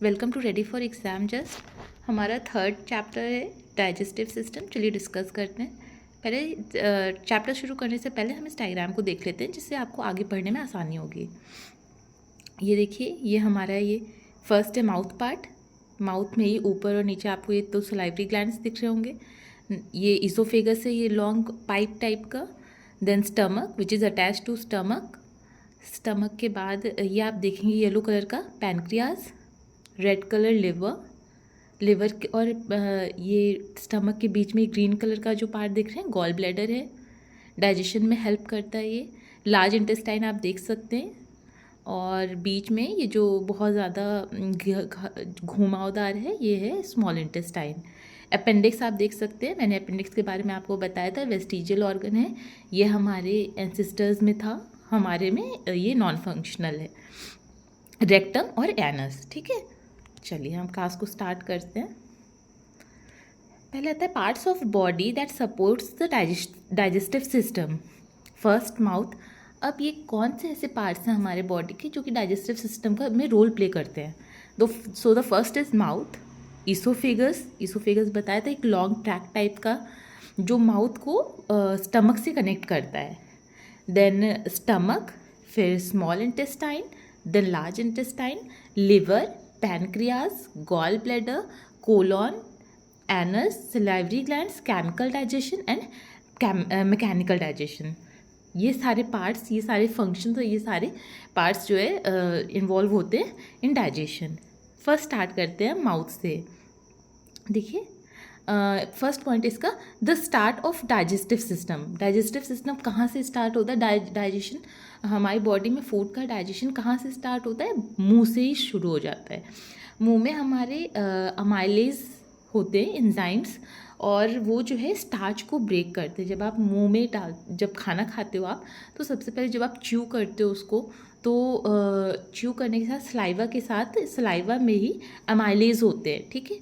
Welcome to ready for exam just. हमारा third chapter है digestive system. चलिए discuss करते हैं। पहले चैप्टर शुरू करने से पहले हम इस डायग्राम को देख लेते हैं, जिससे आपको आगे पढ़ने में आसानी होगी। ये देखिए, ये हमारा ये फर्स्ट है माउथ पार्ट। माउथ में ये ऊपर और नीचे आपको ये तो सलाइवरी ग्लैंड्स दिख रहे होंगे। ये इसोफेगस है, ये लॉन्ग पाइप टाइप का। Then stomach which is attach to stomach. Stomach के बाद ये आप देखेंगे येलो कलर का पैनक्रियाज, रेड कलर लिवर और ये स्टमक के बीच में ग्रीन कलर का जो पार्ट दिख रहे हैं गॉल ब्लैडर है। डाइजेशन में हेल्प करता है ये। लार्ज इंटेस्टाइन आप देख सकते हैं, और बीच में ये जो बहुत ज़्यादा घुमावदार है ये है स्मॉल इंटेस्टाइन। अपेंडिक्स आप देख सकते हैं, मैंने अपेंडिक्स के बारे में आपको बताया था। वेस्टिजियल ऑर्गन है, ये हमारे एंसेस्टर्स में था, हमारे में ये नॉन फंक्शनल है। रेक्टम और एनस, ठीक है। चलिए हम क्लास को स्टार्ट करते हैं। पहले आता है parts of body that supports the digestive system. First mouth. अब ये कौन से ऐसे पार्ट्स हैं हमारे बॉडी के जो कि डाइजेस्टिव सिस्टम का में रोल प्ले करते हैं। So the first is mouth. Oesophagus बताया था, एक लॉन्ग ट्रैक टाइप का जो माउथ को स्टमक से कनेक्ट करता है। देन स्टमक, फिर small intestine, then large intestine, liver, pancreas, gall bladder, colon, anus, salivary glands, chemical digestion and mechanical digestion. ये सारे पार्ट्स, ये सारे फंक्शंस और ये सारे पार्ट्स जो है इन्वॉल्व होते हैं इन डाइजेशन। फर्स्ट स्टार्ट करते हैं माउथ से। देखिए फर्स्ट पॉइंट इसका, the start of digestive system. Digestive system कहाँ से स्टार्ट होता है? डाइजेशन हमारी बॉडी में फूड का डाइजेशन कहाँ से स्टार्ट होता है? मुंह से ही शुरू हो जाता है। मुंह में हमारे अमाइलेज होते हैं, एंजाइम्स, और वो जो है स्टार्च को ब्रेक करते हैं। जब आप मुंह में जब खाना खाते हो आप, तो सबसे पहले जब आप च्यू करते हो उसको, तो च्यू करने के साथ सलाइवा में ही अमाइलेज होते हैं, ठीक है।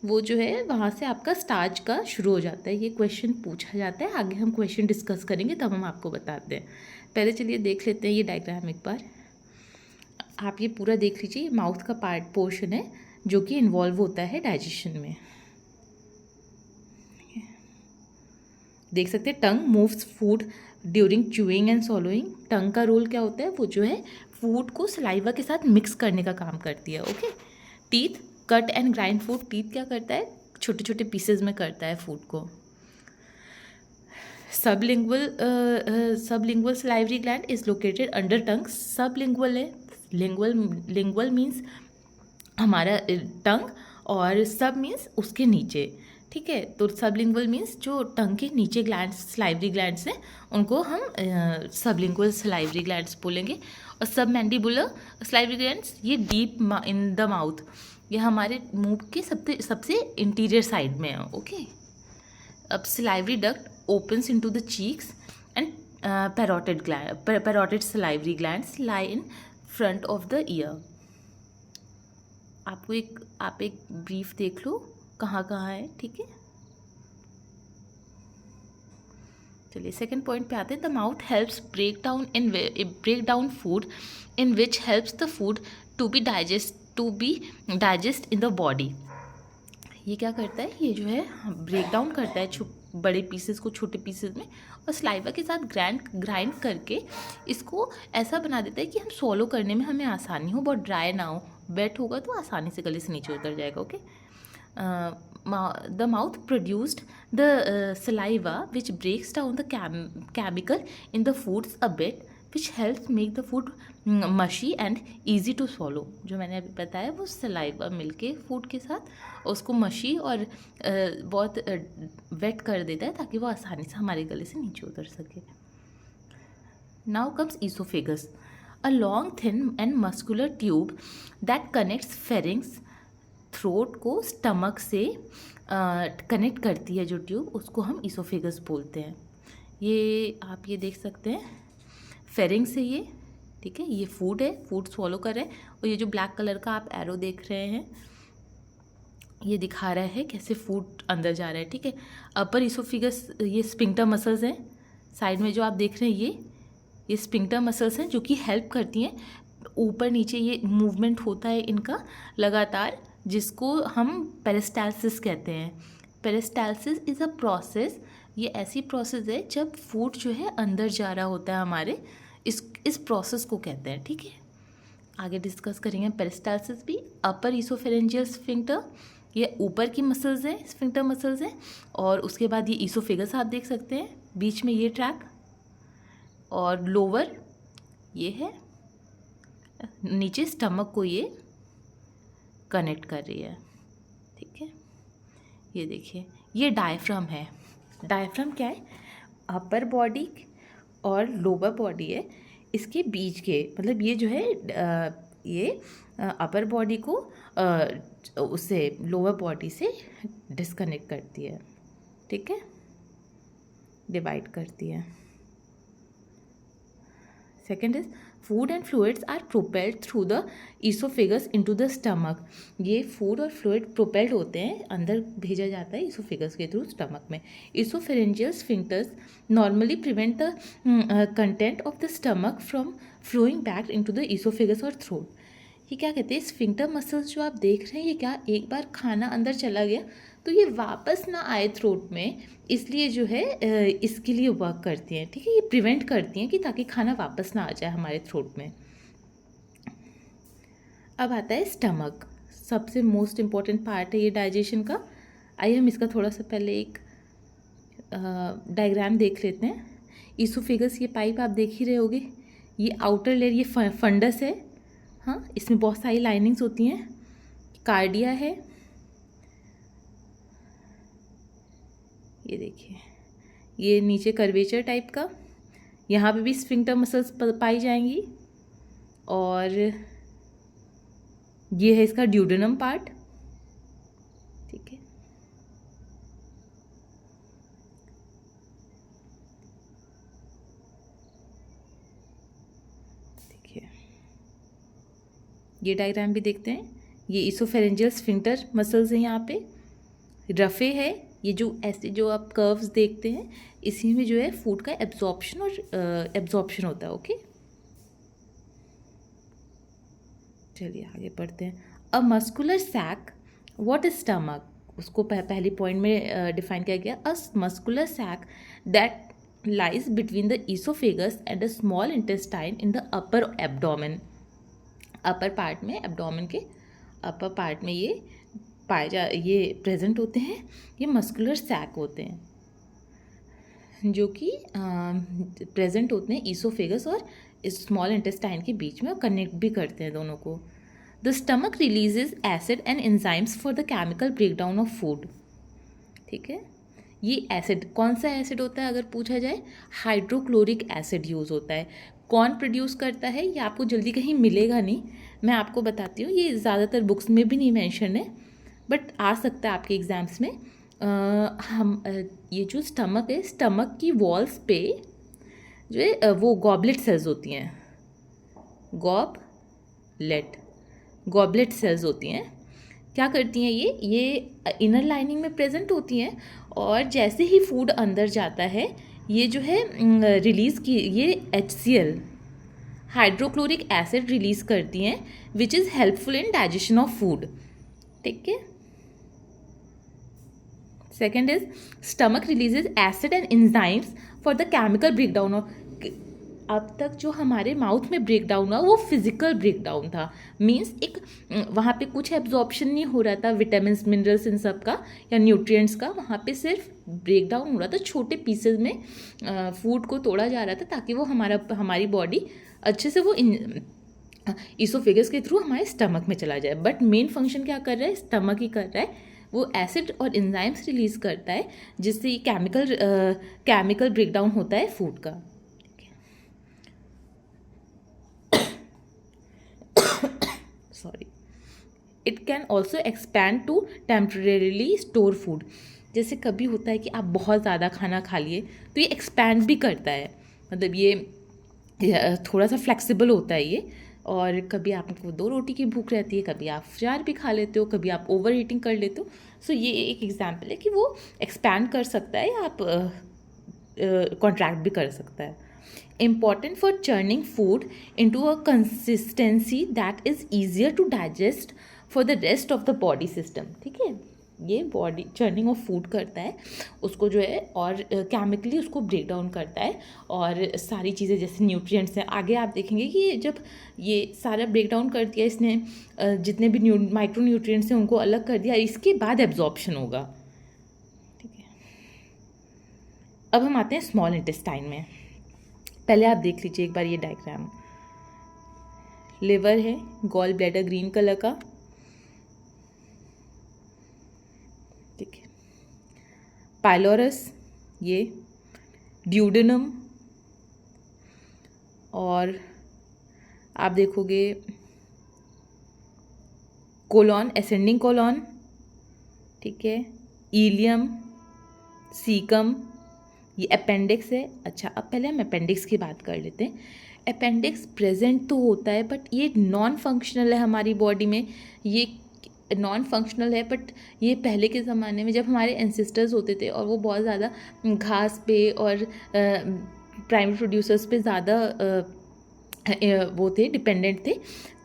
वो जो है वहाँ से आपका स्टार्च का शुरू हो जाता है। ये क्वेश्चन पूछा जाता है, आगे हम क्वेश्चन डिस्कस करेंगे तब हम आपको बताते हैं। पहले चलिए देख लेते हैं ये डायग्राम एक बार। आप ये पूरा देख लीजिए, माउथ का पोर्शन है जो कि इन्वॉल्व होता है डाइजेशन में। देख सकते हैं, tongue moves food during chewing and swallowing. Tongue का रोल क्या होता है? वो जो है फूड को सलाइवा के साथ मिक्स करने का काम करती है, okay. Teeth, cut and grind food. Teeth क्या करता है? छोटे छोटे पीसेज में करता है फूड को। Sublingual salivary gland is located under tongue. Sublingual है, लिंगुअल मीन्स हमारा टंग, और सब मीन्स उसके नीचे, ठीक है। तो सबलिंगुअल मीन्स जो टंग के नीचे ग्लैंड्स, सलाइवरी ग्लैंड्स हैं, उनको हम सबलिंगुअल सलाइवरी ग्लैंड्स बोलेंगे। और सब मैंडिबुलर सलाइवरी ग्लैंड्स, ये डीप इन द माउथ, ये हमारे मुंह के सबसे इंटीरियर साइड में है, ओके। अब salivary duct opens into the cheeks and parotid salivary glands lie in front of the ear. आप एक ब्रीफ देख लो कहाँ कहाँ है, ठीक है। चलिए सेकंड पॉइंट पे आते हैं। The mouth helps break down food in which helps the food to be digest in the body. ये क्या करता है? ये जो है ब्रेक डाउन करता है बड़े पीसेस को छोटे पीसेस में, और सलाइवा के साथ ग्राइंड करके इसको ऐसा बना देता है कि हम सॉलो करने में हमें आसानी हो, बहुत ड्राई ना हो। वेट होगा तो आसानी से गले से नीचे उतर जाएगा, okay. The mouth produced the saliva which breaks down the chemical in the foods a bit which helps make the food mushy and easy to swallow. जो मैंने अभी बताया वो सलाइवा मिलके फूड के साथ उसको मशी और बहुत वेट कर देता है, ताकि वो आसानी से हमारे गले से नीचे उतर सके। Now comes oesophagus, a long thin and muscular tube that connects pharynx. Throat को स्टमक से कनेक्ट करती है जो ट्यूब, उसको हम ईसोफेगस बोलते हैं। ये आप ये देख सकते हैं, फेरिंग्स है ये, ठीक है। ये फूड है, फूड स्वॉलो कर रहे हैं, और ये जो ब्लैक कलर का आप एरो देख रहे हैं ये दिखा रहा है कैसे फूड अंदर जा रहा है, ठीक है। अपर ईसोफेगस, ये स्फिंक्टर मसल्स हैं। साइड में जो आप देख रहे हैं ये स्फिंक्टर मसल्स हैं जो कि हेल्प करती हैं ऊपर नीचे ये मूवमेंट होता है इनका लगातार, जिसको हम पेरिस्टाल्सिस कहते हैं। पेरिस्टाल्सिस इज़ अ प्रोसेस, ये ऐसी प्रोसेस है जब फूड जो है अंदर जा रहा होता है हमारे, इस प्रोसेस को कहते हैं। ठीक है, आगे डिस्कस करेंगे। पेरिस्टाल्सिस भी अपर ईसोफेरेंजियल स्फिंक्टर, ये ऊपर की मसल्स हैं, स्फिंक्टर मसल्स हैं। और उसके बाद ये ईसोफेगस आप देख सकते हैं, बीच में ये ट्रैक, और लोअर ये है, नीचे स्टमक को ये कनेक्ट कर रही है। ठीक है, ये देखिए ये डायफ्राम है। डायफ्राम क्या है? अपर बॉडी और लोअर बॉडी है, इसके बीच के, मतलब ये जो है ये अपर बॉडी को उससे लोअर बॉडी से डिस्कनेक्ट करती है। ठीक है, डिवाइड करती है। Second is food and fluids are propelled through the oesophagus into the stomach. ये फूड और फ्लूइड प्रोपेल्ड होते हैं, अंदर भेजा जाता है ईसोफेगस के थ्रू स्टमक में। Oesophageal sphincters normally prevent the content of the stomach from flowing back into the oesophagus और थ्रोट। ये क्या कहते हैं, स्फिंक्टर मसल्स जो आप देख रहे हैं, ये क्या, एक बार खाना अंदर चला गया तो ये वापस ना आए थ्रोट में, इसलिए जो है इसके लिए वर्क करती हैं। ठीक है, ये प्रिवेंट करती हैं कि ताकि खाना वापस ना आ जाए हमारे थ्रोट में। अब आता है स्टमक, सबसे मोस्ट इम्पॉर्टेंट पार्ट है ये डाइजेशन का। आइए हम इसका थोड़ा सा पहले एक डायग्राम देख लेते हैं। ईसोफेगस, ये पाइप आप देख ही रहे होगे, ये आउटर लेयर, ये फंडस है, हाँ, इसमें बहुत सारी लाइनिंग्स होती हैं। कार्डिया है, ये देखिए, ये नीचे कर्वेचर टाइप का, यहाँ पे भी स्फिंक्टर मसल्स पाई जाएंगी। और ये है इसका ड्यूडेनम पार्ट। ठीक है, देखिए ये डायग्राम भी देखते हैं। ये ईसोफेरेंजियल स्फिंक्टर मसल्स हैं, यहाँ पे रफे है, ये जो ऐसे जो आप कर्व्स देखते हैं, इसी में जो है फूड का एब्जॉर्प्शन और एब्जॉर्प्शन होता है। ओके, चलिए आगे बढ़ते हैं। A muscular sac, what is stomach, उसको पहली पॉइंट में डिफाइन किया गया। A muscular sac that lies between the oesophagus and the small intestine in the upper abdomen. Upper part में, एब्डोमेन के अपर पार्ट में ये ये प्रेजेंट होते हैं। ये मस्कुलर सैक होते हैं जो कि प्रेजेंट होते हैं ईसोफेगस और स्मॉल इंटेस्टाइन के बीच में, और कनेक्ट भी करते हैं दोनों को। The stomach releases acid and enzymes for the chemical breakdown of food. ठीक है, ये एसिड, कौन सा एसिड होता है अगर पूछा जाए, हाइड्रोक्लोरिक एसिड यूज़ होता है। कौन प्रोड्यूस करता है ये आपको जल्दी कहीं मिलेगा नहीं, मैं आपको बताती हूँ। ये ज़्यादातर बुक्स में भी नहीं मेंशन है, बट आ सकता है आपके एग्ज़ाम्स में। ये जो स्टमक है, स्टमक की वॉल्स पे जो है वो गॉबलेट सेल्स होती हैं, गॉबलेट सेल्स होती हैं। क्या करती हैं ये इनर लाइनिंग में प्रेजेंट होती हैं, और जैसे ही फूड अंदर जाता है, ये जो है रिलीज़ की, ये HCl हाइड्रोक्लोरिक एसिड रिलीज़ करती हैं, which is helpful in digestion of food. ठीक है, second is stomach releases acid and enzymes for the chemical breakdown of. अब तक जो हमारे माउथ में ब्रेकडाउन हुआ वो फिजिकल ब्रेकडाउन था, मीन्स एक वहाँ पे कुछ एब्जॉर्प्शन नहीं हो रहा था विटामिन मिनरल्स इन सब का या न्यूट्रिएंट्स का, वहाँ पे सिर्फ ब्रेकडाउन हो रहा था, छोटे पीसेज में फूड को तोड़ा जा रहा था ताकि वो हमारी बॉडी अच्छे से वो ईसोफेगस के थ्रू हमारे स्टमक में चला जाए। बट मेन फंक्शन क्या कर रहा है, स्टमक ही कर रहा है, वो एसिड और एंजाइम्स रिलीज करता है, जिससे ये केमिकल ब्रेकडाउन होता है फूड का। Sorry, it can also expand to temporarily store food. जैसे कभी होता है कि आप बहुत ज़्यादा खाना खा लिए तो ये एक्सपैंड भी करता है, मतलब ये थोड़ा सा फ्लेक्सिबल होता है ये। और कभी आपको 2 रोटी की भूख रहती है, कभी आप 4 भी खा लेते हो, कभी आप ओवर ईटिंग कर लेते हो। सो ये एक एग्जांपल है कि वो एक्सपैंड कर सकता है या आप कॉन्ट्रैक्ट भी कर सकता है। important for churning food into a consistency that is easier to digest for the rest of the body system. ठीक है, ये बॉडी चर्निंग ऑफ फूड करता है उसको जो है, और केमिकली उसको ब्रेक डाउन करता है, और सारी चीज़ें जैसे न्यूट्रिएंट्स हैं, आगे आप देखेंगे कि जब ये सारा ब्रेक डाउन कर दिया इसने, जितने भी माइक्रो न्यूट्रिएंट्स हैं उनको अलग कर दिया, इसके बाद एब्जॉर्प्शन होगा. ठीक है, अब हम आते हैं स्मॉल इंटेस्टाइन में. पहले आप देख लीजिए एक बार ये डायग्राम. लिवर है, गॉल ब्लैडर ग्रीन कलर का. ठीक है, पाइलोरस ये, ड्यूडेनम, और आप देखोगे कोलॉन, एसेंडिंग कोलॉन. ठीक है, इलियम, सीकम, ये अपेंडिक्स है. अच्छा, अब पहले हम अपेंडिक्स की बात कर लेते हैं. अपेंडिक्स प्रेजेंट तो होता है बट ये नॉन फंक्शनल है हमारी बॉडी में. ये नॉन फंक्शनल है बट ये पहले के ज़माने में जब हमारे एंसेस्टर्स होते थे और वो बहुत ज़्यादा घास पे और प्राइमरी प्रोड्यूसर्स पे ज़्यादा वो थे, डिपेंडेंट थे,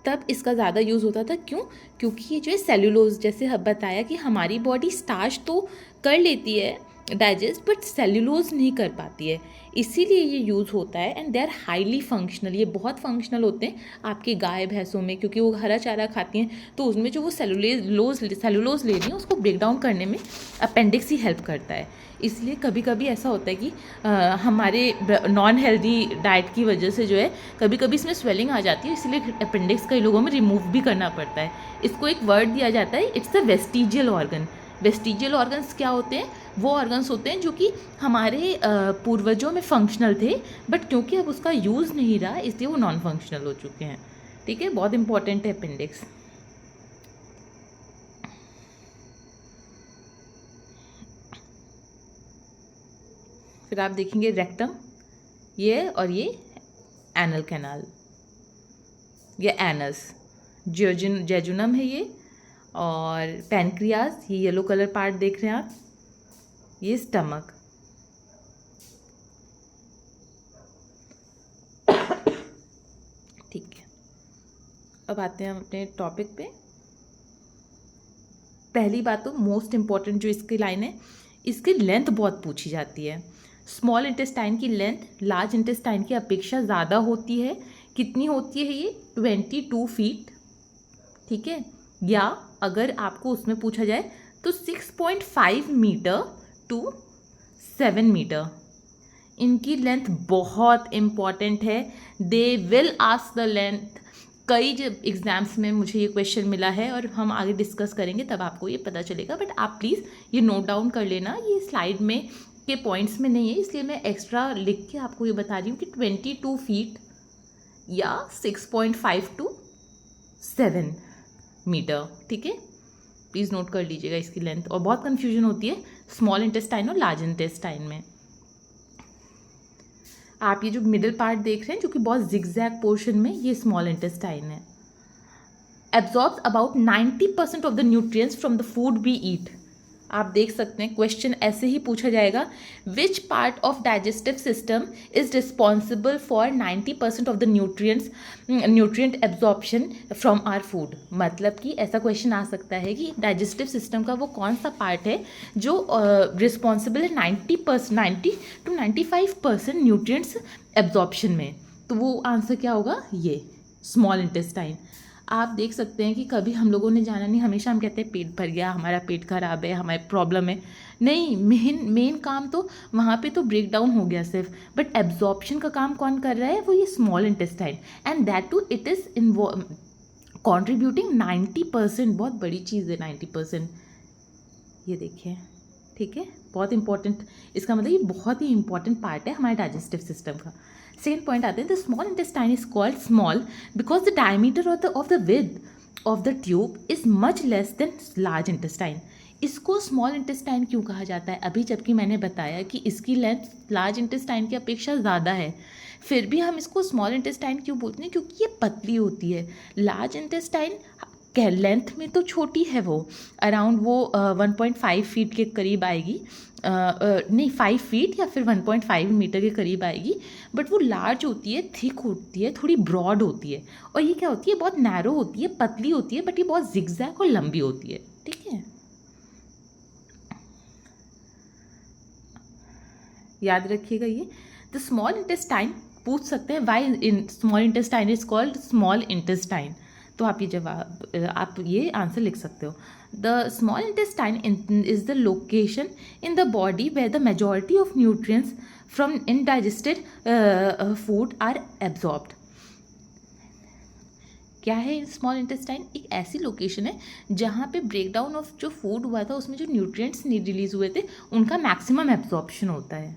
तब इसका ज़्यादा यूज़ होता था. क्यों? क्योंकि ये जो है सेल्यूलोज, जैसे बताया कि हमारी बॉडी स्टार्च तो कर लेती है डाइजेस्ट बट सेल्यूलोज नहीं कर पाती है, इसीलिए ये यूज़ होता है. And they are highly functional, ये बहुत फंक्शनल होते हैं आपकी गाय भैंसों में, क्योंकि वो हरा चारा खाती हैं, तो उसमें जो वो सेल्यूलोज ले रही हैं उसको ब्रेक डाउन करने में अपेंडिक्स ही हेल्प करता है. इसलिए कभी कभी ऐसा होता है कि हमारे नॉन हेल्दी डाइट की वजह से जो है कभी कभी इसमें स्वेलिंग आ जाती है, इसलिए अपेंडिक्स कई लोगों में रिमूव भी करना पड़ता है. इसको एक वर्ड दिया जाता है, it's a vestigial organ. Vestigial organs क्या होते हैं? वो ऑर्गन्स होते हैं जो कि हमारे पूर्वजों में फंक्शनल थे बट क्योंकि अब उसका यूज़ नहीं रहा इसलिए वो नॉन फंक्शनल हो चुके हैं. ठीक है, बहुत इंपॉर्टेंट है अपेंडिक्स. फिर आप देखेंगे रेक्टम, ये और ये एनल कैनाल, ये एनस. जेजुनम है ये, और पैनक्रियाज, ये येलो कलर पार्ट देख रहे हैं आप, ये स्टमक. ठीक है, अब आते हैं हम अपने टॉपिक पे. पहली बात तो मोस्ट इम्पॉर्टेंट जो इसकी लाइन है, इसकी लेंथ बहुत पूछी जाती है. स्मॉल इंटेस्टाइन की लेंथ लार्ज इंटेस्टाइन की अपेक्षा ज़्यादा होती है. कितनी होती है ये? 22 फीट. ठीक है, या अगर आपको उसमें पूछा जाए तो 6.5 मीटर टू 7 मीटर. इनकी लेंथ बहुत इम्पॉर्टेंट है. They will ask the length. कई जब एग्जाम्स में मुझे ये क्वेश्चन मिला है और हम आगे डिस्कस करेंगे तब आपको ये पता चलेगा, बट आप प्लीज़ ये नोट डाउन कर लेना. ये स्लाइड में के पॉइंट्स में नहीं है इसलिए मैं एक्स्ट्रा लिख के आपको ये बता रही हूँ कि 22 फीट या 6.5 टू 7 मीटर. ठीक है, प्लीज़ नोट कर लीजिएगा इसकी लेंथ. और बहुत कन्फ्यूजन होती है स्मॉल इंटेस्टाइन और लार्ज इंटेस्टाइन में. आप ये जो मिडिल पार्ट देख रहे हैं जो कि बहुत जिगजैग पोर्शन में, ये स्मॉल इंटेस्टाइन है. Absorbs about 90% of the nutrients from the food we eat. आप देख सकते हैं क्वेश्चन ऐसे ही पूछा जाएगा, which part of digestive system is responsible for 90% of the nutrient absorption from our food. मतलब कि ऐसा क्वेश्चन आ सकता है कि डाइजेस्टिव सिस्टम का वो कौन सा पार्ट है जो रिस्पॉन्सिबल है 90 to 95% न्यूट्रिएंट्स एब्जॉर्प्शन में. तो वो आंसर क्या होगा? ये स्मॉल इंटेस्टाइन. आप देख सकते हैं कि कभी हम लोगों ने जाना नहीं, हमेशा हम कहते हैं पेट भर गया, हमारा पेट खराब है, हमारी प्रॉब्लम है. नहीं, मेन काम तो वहाँ पे तो ब्रेक डाउन हो गया सिर्फ, बट एब्जॉर्प्शन का काम कौन कर रहा है? वो ये small intestine. And that too it is contributing 90%. बहुत बड़ी चीज़ है 90%. ये देखिए, ठीक है, बहुत इंपॉर्टेंट. इसका मतलब ये बहुत ही इंपॉर्टेंट पार्ट है हमारे डाइजेस्टिव सिस्टम का. सेकेंड पॉइंट आते हैं, the small intestine is called small because the diameter of the width of the tube is much less than large intestine. इसको स्मॉल इंटेस्टाइन क्यों कहा जाता है? अभी जबकि मैंने बताया कि इसकी लेंथ लार्ज इंटेस्टाइन की अपेक्षा ज़्यादा है, फिर भी हम इसको स्मॉल इंटेस्टाइन क्यों बोलते हैं? क्योंकि ये पतली होती है. लार्ज इंटेस्टाइन लेंथ में तो छोटी है, वो अराउंड वो 1.5 फीट के करीब आएगी, नहीं 5 फीट या फिर 1.5 मीटर के करीब आएगी, बट वो लार्ज होती है, थिक होती है, थोड़ी ब्रॉड होती है, और ये क्या होती है, बहुत नैरो होती है, पतली होती है, बट ये बहुत जिगजैग और लंबी होती है। ठीक है, याद रखिएगा ये। द स्मॉल इंटेस्टाइन, पूछ सकते हैं why in small intestine is called small intestine, तो आप ये जवाब, आप ये आंसर लिख सकते हो। The small intestine is the location in the body where the majority of nutrients from indigested food are absorbed. क्या है स्मॉल इंटेस्टाइन? एक ऐसी लोकेशन है जहाँ पे ब्रेकडाउन ऑफ जो फूड हुआ था उसमें जो न्यूट्रिएंट्स रिलीज हुए थे उनका मैक्सिमम एब्जॉर्प्शन होता है।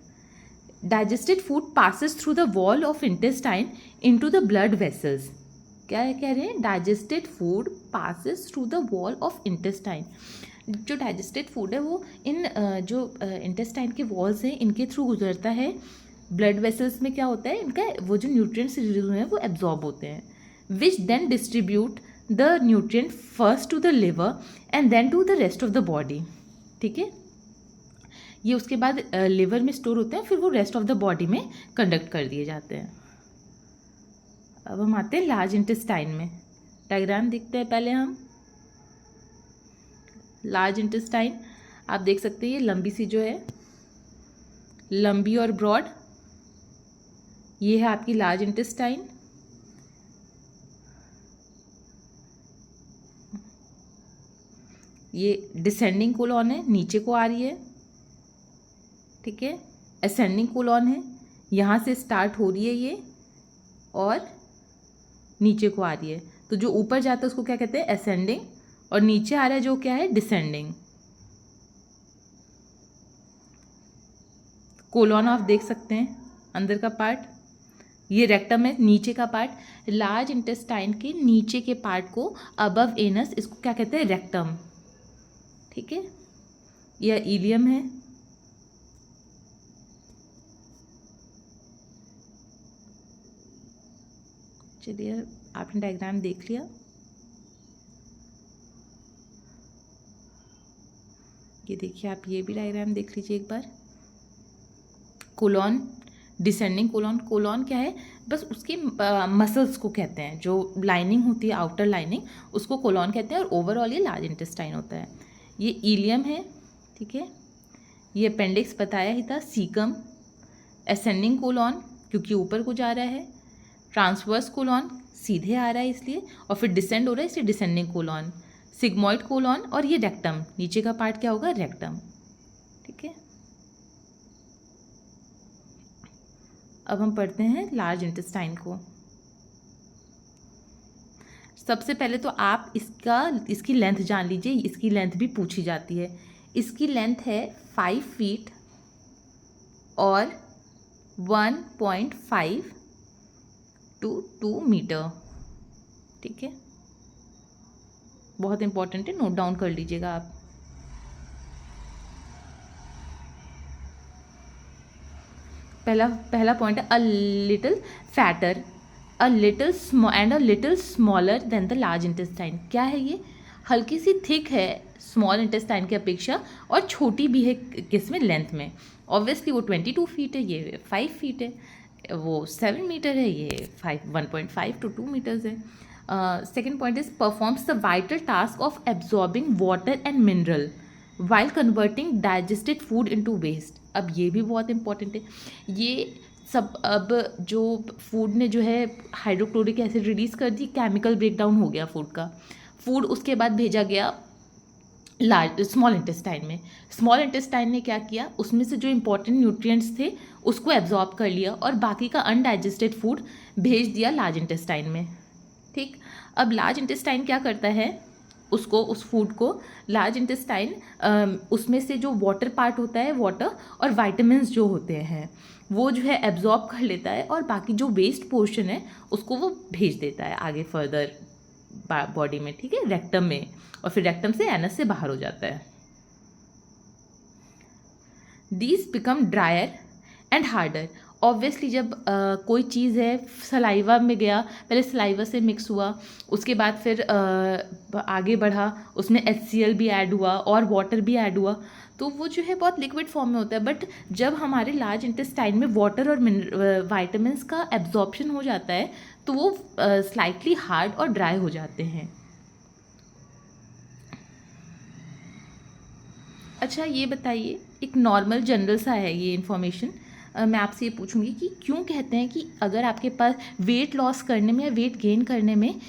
Digested food passes through the wall of intestine into the blood vessels. क्या कह रहे हैं? Digested food passes through the wall of intestine. जो डाइजेस्टेड फूड है वो इन जो इंटेस्टाइन के वॉल्स हैं इनके थ्रू गुजरता है। ब्लड वेसल्स में क्या होता है, इनका वो जो न्यूट्रिएंट्स रिलीज हुए हैं वो एब्जॉर्ब होते हैं, which then distribute the nutrient first to the liver and then to the rest of the body. ठीक है, ये उसके बाद लिवर में स्टोर होते हैं, फिर वो रेस्ट ऑफ द बॉडी में कंडक्ट कर दिए जाते हैं। अब हम आते हैं लार्ज इंटेस्टाइन में। डायग्राम देखते हैं पहले हम। लार्ज इंटेस्टाइन आप देख सकते हैं, ये लंबी सी जो है, लंबी और ब्रॉड, ये है आपकी लार्ज इंटेस्टाइन। ये डिसेंडिंग कोलॉन है, नीचे को आ रही है। ठीक है, असेंडिंग कोलॉन है, यहाँ से स्टार्ट हो रही है ये और नीचे को आ रही है। तो जो ऊपर जाता है उसको क्या कहते हैं? असेंडिंग, और नीचे आ रहा है जो क्या है? डिसेंडिंग। कोलॉन आप देख सकते हैं, अंदर का पार्ट, ये रेक्टम है, नीचे का पार्ट। लार्ज इंटेस्टाइन के नीचे के पार्ट को अबव एनस, इसको क्या कहते हैं? रेक्टम। ठीक है, यह इलियम है। चलिए, आपने डायग्राम देख लिया। ये देखिए, आप ये भी डायग्राम देख लीजिए एक बार। Colon, descending colon. कोलॉन क्या है? बस उसके मसल्स को कहते हैं, जो लाइनिंग होती है, आउटर लाइनिंग, उसको कोलॉन कहते हैं, और ओवरऑल ये लार्ज इंटेस्टाइन होता है। ये इलियम है। ठीक है, ये अपेंडिक्स बताया ही था। सीकम, असेंडिंग कोलॉन क्योंकि ऊपर को जा रहा है, ट्रांसवर्स कोलॉन सीधे आ रहा है इसलिए, और फिर डिसेंड हो रहा है इसलिए डिसेंडिंग कोलॉन। सिग्मॉइड कोलॉन, और ये रेक्टम, नीचे का पार्ट क्या होगा? रेक्टम। ठीक है, अब हम पढ़ते हैं लार्ज इंटेस्टाइन को। सबसे पहले तो आप इसकी लेंथ जान लीजिए, इसकी लेंथ भी पूछी जाती है। इसकी लेंथ है 5 फीट और 1.5 to 2 मीटर। ठीक है, बहुत इंपॉर्टेंट है, नोट डाउन कर लीजिएगा आप। पहला पॉइंट है a little fatter, a little smaller than the large intestine. क्या है ये? हल्की सी थिक है स्मॉल इंटेस्टाइन की अपेक्षा, और छोटी भी है किसमें? लेंथ में। ऑब्वियसली वो 22 फीट है, ये 5 फीट है, वो 7 मीटर है, ये 1.5 to 2 मीटर्स है। Second point is performs the vital task of absorbing water and mineral while converting digested food into waste. अब ये भी बहुत इंपॉर्टेंट है। ये सब अब जो फूड ने जो है हाइड्रोक्लोरिक एसिड रिलीज़ कर दी, केमिकल ब्रेकडाउन हो गया फूड का। फूड उसके बाद भेजा गया स्मॉल इंटेस्टाइन में। स्मॉल इंटेस्टाइन ने क्या किया? उसमें से जो इंपॉर्टेंट न्यूट्रिएंट्स थे उसको एब्जॉर्ब कर लिया, और बाकी का अनडाइजेस्टेड फूड भेज दिया लार्ज इंटेस्टाइन में। ठीक, अब लार्ज इंटेस्टाइन क्या करता है? उस फूड को लार्ज इंटेस्टाइन उसमें से जो वाटर पार्ट होता है, वाटर और वाइटामिन्स जो होते हैं वो जो है एब्जॉर्ब कर लेता है, और बाकी जो वेस्ट पोर्शन है उसको वो भेज देता है आगे फर्दर बॉडी में। ठीक है, रेक्टम में, और फिर रेक्टम से एनस से बाहर हो जाता है। These become dryer and harder, obviously जब कोई चीज़ है सलाइवा में गया, पहले सलाइवा से मिक्स हुआ, उसके बाद फिर आगे बढ़ा, उसमें HCl भी ऐड हुआ और वाटर भी ऐड हुआ, तो वो जो है बहुत लिक्विड फॉर्म में होता है। बट जब हमारे लार्ज इंटेस्टाइन में वाटर और वाइटामिन्स का एब्जॉर्प्शन हो जाता है तो वो स्लाइटली हार्ड और ड्राई हो जाते हैं। अच्छा ये बताइए, एक नॉर्मल जनरल सा है ये इन्फॉर्मेशन, मैं आपसे ये पूछूंगी कि क्यों कहते हैं कि अगर आपके पास वेट लॉस करने में या वेट गेन करने में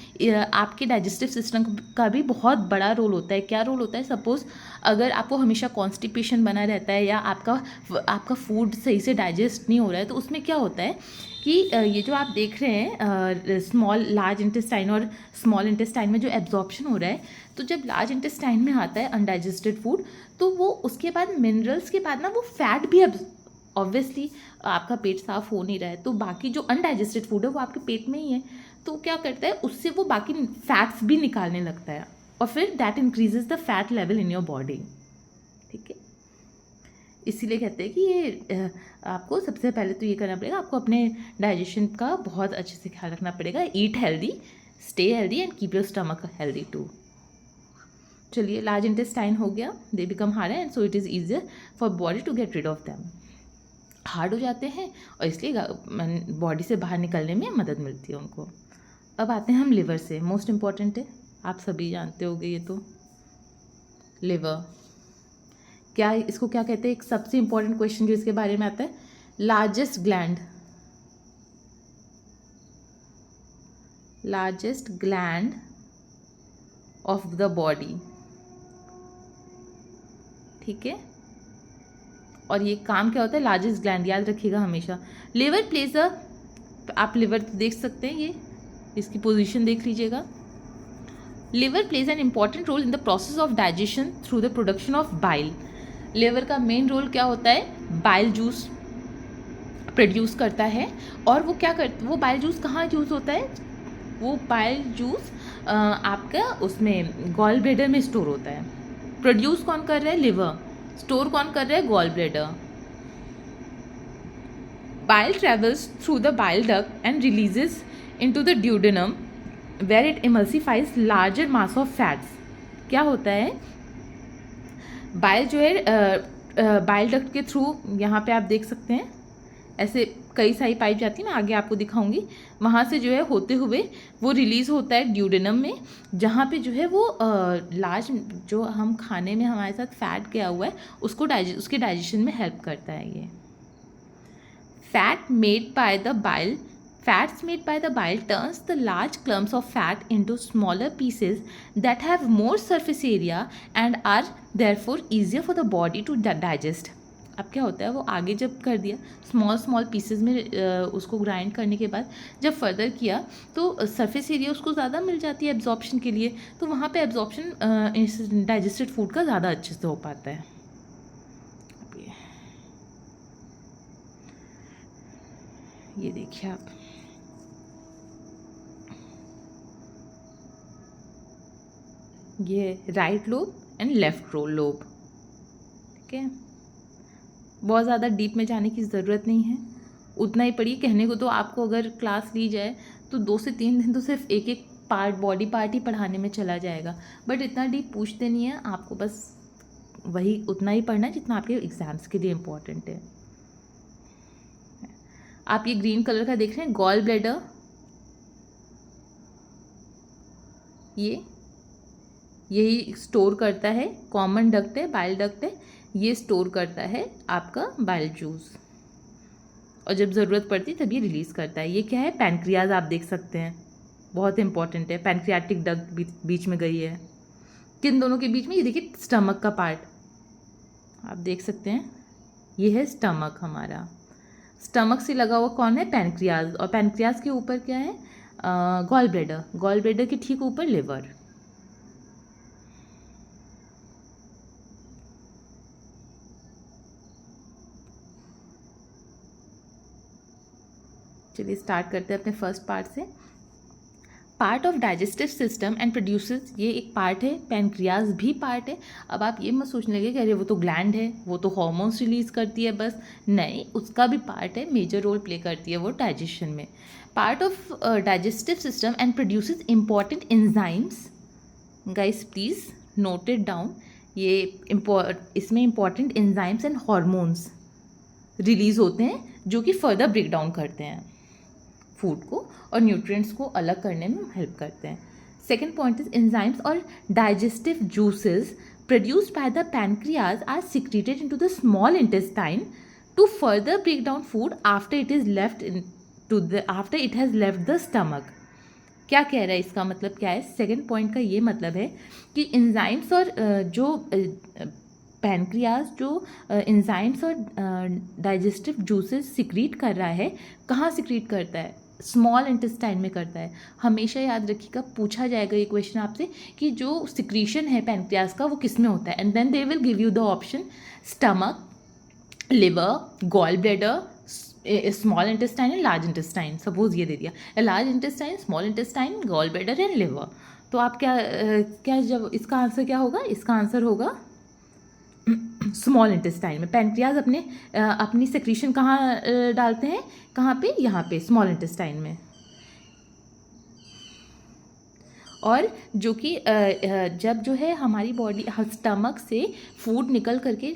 आपके डाइजेस्टिव सिस्टम का भी बहुत बड़ा रोल होता है। क्या रोल होता है? सपोज़ अगर आपको हमेशा कॉन्स्टिपेशन बना रहता है या आपका फूड सही से डाइजेस्ट नहीं हो रहा है, तो उसमें क्या होता है कि ये जो आप देख रहे हैं स्मॉल लार्ज इंटेस्टाइन और स्मॉल इंटेस्टाइन में जो एब्जॉर्प्शन हो रहा है, तो जब लार्ज इंटेस्टाइन में आता है अनडाइजेस्टेड फूड, तो वो उसके बाद मिनरल्स के बाद ना वो फैट भी ऑब्वियसली आपका पेट साफ हो नहीं रहा है, तो बाकी जो अनडाइजेस्टेड फूड है वो आपके पेट में ही है, तो क्या करता है उससे वो बाकी फैट्स भी निकालने लगता है और फिर that increases the fat level in your body. ठीक है, इसीलिए कहते हैं कि ये आपको सबसे पहले तो ये करना पड़ेगा, आपको अपने डाइजेशन का बहुत अच्छे से ख्याल रखना पड़ेगा। Eat healthy, stay healthy and keep your stomach healthy too. चलिए, लार्ज इंटेस्टाइन हो गया, they become hard and so it is easier for body to get rid of them. Hard हो जाते हैं और इसलिए बॉडी से बाहर निकलने में मदद मिलती है उनको। अब आते हैं हम लिवर से, मोस्ट इम्पॉर्टेंट है, आप सभी जानते होंगे ये तो। लिवर क्या, इसको क्या कहते हैं? एक सबसे इम्पॉर्टेंट क्वेश्चन जो इसके बारे में आता है, largest gland of the body. ठीक है, और ये काम क्या होता है? लार्जेस्ट ग्लैंड, याद रखिएगा हमेशा। लिवर प्लेज अ, आप लिवर देख सकते हैं, ये इसकी पोजीशन देख लीजिएगा। Liver plays an important role in the process of digestion through the production of bile. Liver का मेन रोल क्या होता है? बाइल जूस प्रोड्यूस करता है। और वो क्या करता, वो बाइल जूस कहाँ यूज़ होता है? वो बाइल जूस आपका उसमें गॉल ब्लैडर में स्टोर होता है। प्रोड्यूस कौन कर रहा है? लिवर। स्टोर कौन कर रहा है? Gall bladder. Bile travels through the bile duct and releases into the duodenum where it emulsifies larger mass of fats. क्या होता है? बाइल जो है बाइल डक्ट के थ्रू, यहाँ पे आप देख सकते हैं ऐसे कई सारी पाइप जाती है, मैं आगे आपको दिखाऊंगी, वहाँ से जो है होते हुए वो रिलीज़ होता है ड्यूडेनम में, जहाँ पे जो है वो लार्ज जो हम खाने में हमारे साथ फैट गया हुआ है उसको उसके डाइजेशन में हेल्प करता है ये। Fats made by the bile turns the large clumps of fat into smaller pieces that have more surface area and are therefore easier for the body to digest. अब क्या होता है, वो आगे जब कर दिया स्मॉल पीसेस में उसको ग्राइंड करने के बाद जब फर्दर किया तो सरफेस एरिया उसको ज़्यादा मिल जाती है एब्जॉर्प्शन के लिए, तो वहाँ पे एब्जॉर्प्शन डाइजेस्टेड फूड का ज़्यादा अच्छे से हो पाता है। ये देखिए आप, ये right lobe and left lobe. ठीक है, बहुत ज़्यादा डीप में जाने की ज़रूरत नहीं है, उतना ही पढ़िए। कहने को तो आपको अगर क्लास ली जाए तो 2 से 3 दिन तो सिर्फ एक एक पार्ट, बॉडी पार्ट ही पढ़ाने में चला जाएगा, बट इतना डीप पूछते नहीं है आपको, बस वही उतना ही पढ़ना है जितना आपके एग्ज़ाम्स के लिए इम्पोर्टेंट है। आप ये ग्रीन कलर का देख रहे हैं, गॉल ब्लैडर, यही स्टोर करता है, कॉमन डक्ट है, बाइल डक्ट है, ये स्टोर करता है आपका बाइल जूस, और जब ज़रूरत पड़ती है तब ये रिलीज़ करता है। ये क्या है? पैनक्रियाज, आप देख सकते हैं, बहुत इंपॉर्टेंट है। पैनक्रियाटिक डक्ट बीच में गई है, किन दोनों के बीच में? ये देखिए स्टमक का पार्ट आप देख सकते हैं, ये है स्टमक हमारा। स्टमक से लगा हुआ कौन है? पैनक्रियाज, और पैनक्रियाज के ऊपर क्या है? गॉल ब्लैडर, गॉल ब्लैडर के ठीक ऊपर लिवर। चलिए स्टार्ट करते हैं अपने फर्स्ट पार्ट से। Part of digestive system and produces, ये एक पार्ट है, पैनक्रियाज भी पार्ट है। अब आप ये मत सोचने लगे कि अरे वो तो ग्लैंड है, वो तो हार्मोन्स रिलीज करती है बस, नहीं, उसका भी पार्ट है, मेजर रोल प्ले करती है वो डाइजेशन में। Part of digestive system and produces important enzymes, guys please note it down, ये इसमें important enzymes and hormones release होते हैं जो कि फर्दर ब्रेक डाउन करते हैं फूड को और न्यूट्रिएंट्स को अलग करने में हेल्प करते हैं। सेकेंड पॉइंट इज एंजाइम्स और digestive juices produced by the pancreas are secreted into the small intestine to further break down food after it has left the stomach. क्या कह रहा है, इसका मतलब क्या है? सेकेंड पॉइंट का ये मतलब है कि एंजाइम्स और जो पैनक्रियाज जो एंजाइम्स और डाइजेस्टिव जूसेस सिक्रीट कर रहा है, कहाँ सिक्रीट करता है? स्मॉल इंटेस्टाइन में करता है। हमेशा याद रखिएगा, पूछा जाएगा ये क्वेश्चन आपसे कि जो सिक्रीशन है पैनक्रियाज का वो किस में होता है, and then they will give you the option stomach, liver, gall bladder, small intestine and large intestine. Suppose ये दे दिया large intestine, small intestine, gall bladder and liver, तो आप क्या जब इसका आंसर क्या होगा? इसका आंसर होगा स्मॉल इंटेस्टाइन में। पैनक्रियाज अपनी सेक्रीशन कहाँ डालते हैं? कहाँ पे? यहाँ पे स्मॉल इंटेस्टाइन में। और जो कि जब जो है हमारी बॉडी स्टमक से फूड निकल करके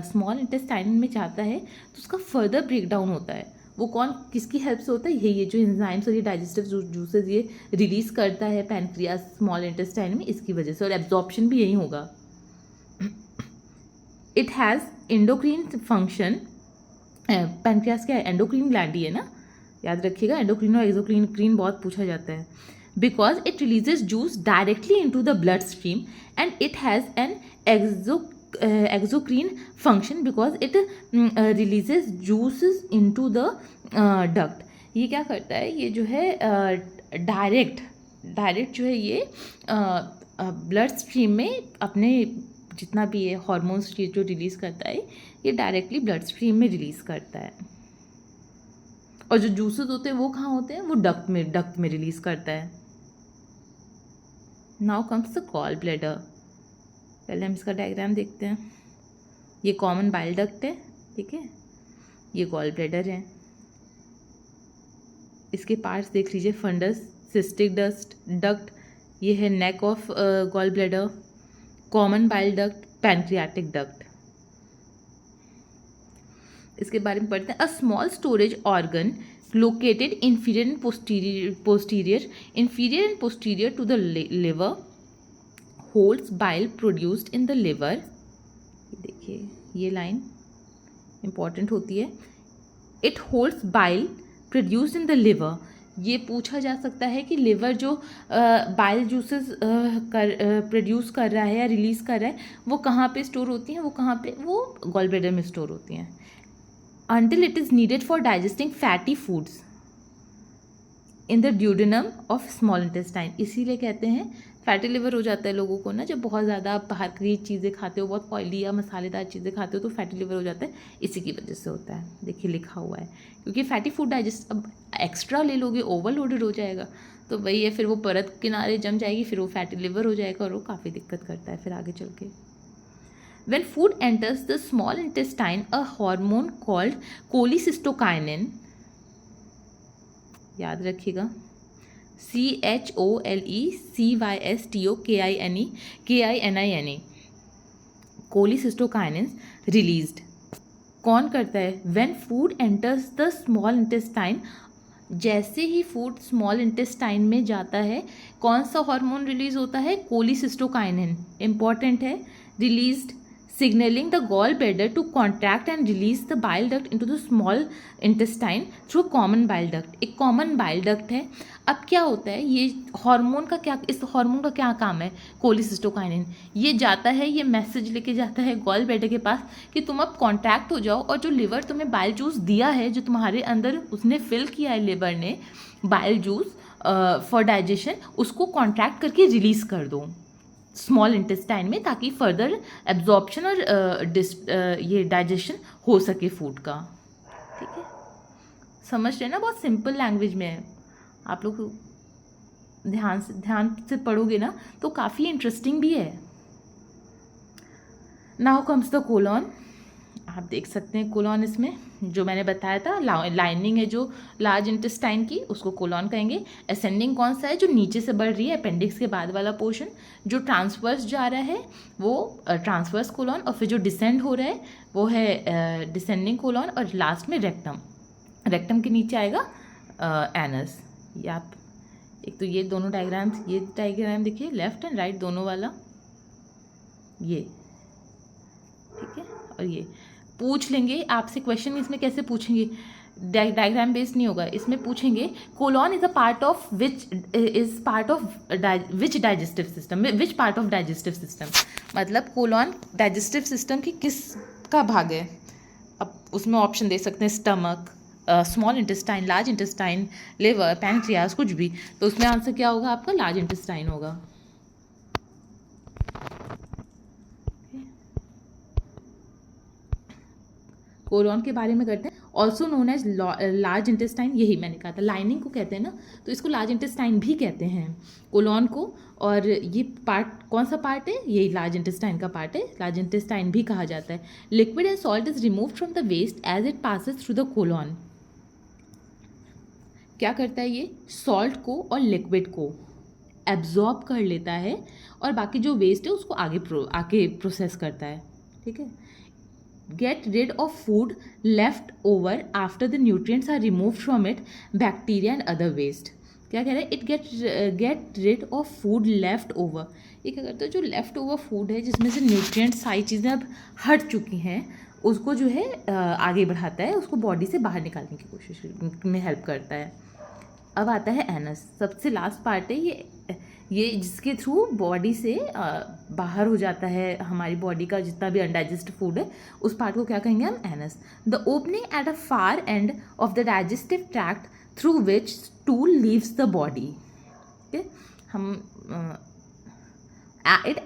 स्मॉल इंटेस्टाइन में जाता है तो उसका फर्दर ब्रेक डाउन होता है। वो किसकी हेल्प से होता है? ये जो एंजाइम्स और ये डाइजेस्टिव जूसेस ये रिलीज करता है पैनक्रियाज स्मॉल इंटेस्टाइन में, इसकी वजह से, और एब्जॉर्प्शन भी यही होगा। It has endocrine function. Pancreas क्या है? एंडोक्रीन ग्लैंड ही है ना, याद रखिएगा, एंडोक्रीन और एक्सोक्रीन बहुत पूछा जाता है। Because it releases juice directly into the blood stream and it has an exocrine function because it releases juices into the duct. ये क्या करता है? ये जो है डायरेक्ट जो है ये ब्लड स्ट्रीम में अपने जितना भी है हार्मोन्स जो रिलीज़ करता है, ये डायरेक्टली ब्लड स्ट्रीम में रिलीज़ करता है। और जो जूसेस होते हैं वो कहाँ होते हैं? वो डक्ट में रिलीज़ करता है। Now comes the gall bladder. पहले हम इसका डायग्राम देखते हैं। ये कॉमन बाइल डक्ट है, ठीक है, ये गॉल ब्लैडर है। इसके पार्ट्स देख लीजिए, फंडस, सिस्टिक डक्ट, ये है neck of gall bladder, common bile duct, pancreatic duct. इसके बारे में पढ़ते हैं। A small storage organ located inferior and posterior to the liver holds bile produced in the liver। देखिए ये लाइन इंपॉर्टेंट होती है। It holds bile produced in the liver. ये पूछा जा सकता है कि लिवर जो बाइल जूसेस प्रोड्यूस कर रहा है या रिलीज कर रहा है वो कहाँ पे स्टोर होती हैं? वो कहाँ पे? वो गॉल ब्लैडर में स्टोर होती हैं। until it is needed for digesting fatty foods in the duodenum of small intestine। इसीलिए कहते हैं फैटी लिवर हो जाता है लोगों को ना, जब बहुत ज़्यादा आप बाहर की चीज़ें खाते हो, बहुत ऑयली या मसालेदार चीज़ें खाते हो तो फैटी लिवर हो जाता है, इसी की वजह से होता है। देखिए लिखा हुआ है, क्योंकि फैटी फूड डाइजेस्ट अब एक्स्ट्रा ले लोगे ओवरलोडेड हो जाएगा, तो वही है, फिर वो परत किनारे जम जाएगी, फिर वो फैटी लिवर हो जाएगा और वो काफ़ी दिक्कत करता है फिर आगे चल के। When food enters the small intestine, a hormone called cholecystokinin, याद रखिएगा, cholecystokinin, cholecystokinin released। कौन करता है? When food enters the small intestine, जैसे ही फूड स्मॉल इंटेस्टाइन में जाता है कौन सा हार्मोन रिलीज होता है? कोलिसिस्टोकाइनिन, इंपॉर्टेंट है, released signaling the gallbladder to contract and release the bile duct into the small intestine through common bile duct। एक common bile duct है। अब क्या होता है, ये हार्मोन का क्या, इस हार्मोन का क्या काम है? कोलिसिस्टोकाइनिन। ये जाता है, ये मैसेज लेके जाता है गॉल ब्लैडर के पास कि तुम अब कॉन्ट्रैक्ट हो जाओ और जो लिवर तुम्हें बाइल जूस दिया है, जो तुम्हारे अंदर उसने फिल किया है लिवर ने बाइल जूस फॉर डाइजेशन, उसको कॉन्ट्रैक्ट करके रिलीज कर दो स्मॉल इंटेस्टाइन में, ताकि फर्दर एब्जॉर्प्शन और ये डाइजेशन हो सके फूड का। ठीक है, समझ रहे ना? बहुत सिंपल लैंग्वेज में है आप लोग। ध्यान से पढ़ोगे ना तो काफ़ी इंटरेस्टिंग भी है। Now comes the colon. आप देख सकते हैं कोलॉन, इसमें जो मैंने बताया था लाइनिंग है जो लार्ज इंटेस्टाइन की, उसको कोलॉन कहेंगे। असेंडिंग कौन सा है, जो नीचे से बढ़ रही है, अपेंडिक्स के बाद वाला पोर्शन। जो ट्रांसवर्स जा रहा है वो ट्रांसवर्स कोलॉन, और फिर जो डिसेंड हो रहा है वो है डिसेंडिंग कोलॉन, और लास्ट में रेक्टम। रेक्टम के नीचे आएगा एनस। ये आप एक तो ये दोनों डायग्राम्स, ये डायग्राम देखिए लेफ्ट एंड राइट दोनों वाला, ये ठीक है। और ये पूछ लेंगे आपसे क्वेश्चन, इसमें कैसे पूछेंगे, डायग्राम बेस्ड नहीं होगा, इसमें पूछेंगे colon is a part of which digestive system, which part of digestive system, मतलब कोलॉन डाइजेस्टिव सिस्टम की किस का भाग है। अब उसमें ऑप्शन दे सकते हैं stomach, small intestine, large intestine, liver, pancreas, कुछ भी। तो उसमें आंसर क्या होगा आपका, लार्ज इंटेस्टाइन होगा। कोलॉन के बारे में करते हैं। Also known as large intestine, यही मैंने कहा था, लाइनिंग को कहते हैं ना, तो इसको लार्ज इंटेस्टाइन भी कहते हैं कोलॉन को। और ये पार्ट कौन सा पार्ट है, ये लार्ज इंटेस्टाइन का पार्ट है, लार्ज इंटेस्टाइन भी कहा जाता है। Liquid and salt is remove from the waste as it passes through the colon. क्या करता है ये, सॉल्ट को और लिक्विड को एब्जॉर्ब कर लेता है, और बाकी जो वेस्ट है उसको आगे प्रोसेस करता है, ठीक है। Get rid of food left over after the nutrients are removed from it, bacteria and other waste. क्या कह रहा है, it get rid of food left over। ये क्या करता है, जो लेफ्ट ओवर फूड है जिसमें से न्यूट्रिएंट्स सारी चीज़ें अब हट चुकी हैं, उसको जो है आगे बढ़ाता है, उसको बॉडी से बाहर निकालने की कोशिश में हेल्प करता है। अब आता है एनस, सबसे लास्ट पार्ट है ये जिसके थ्रू बॉडी से बाहर हो जाता है हमारी बॉडी का जितना भी अनडाइजेस्ट फूड है, उस पार्ट को क्या कहेंगे हम, anus. The opening at a far end of the digestive tract through which stool leaves the body. ठीक है, हम it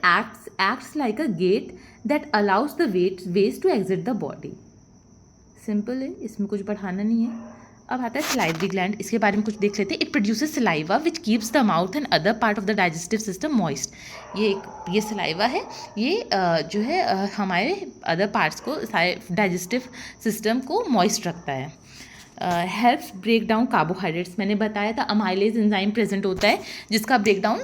acts like a gate that allows the waste to exit the body। Simple है, इसमें कुछ बढ़ाना नहीं है। अब आता है सलाइवरी ग्लैंड, इसके बारे में कुछ देख लेते हैं। It produces saliva which keeps the mouth and other part of the digestive system moist. ये सलाइवा है, ये जो है हमारे अदर पार्ट्स को, सारे डाइजेस्टिव सिस्टम को मॉइस्ट रखता है। हेल्प्स ब्रेक डाउन कार्बोहाइड्रेट्स, मैंने बताया था अमाइलेज एंजाइम प्रेजेंट होता है जिसका ब्रेक डाउन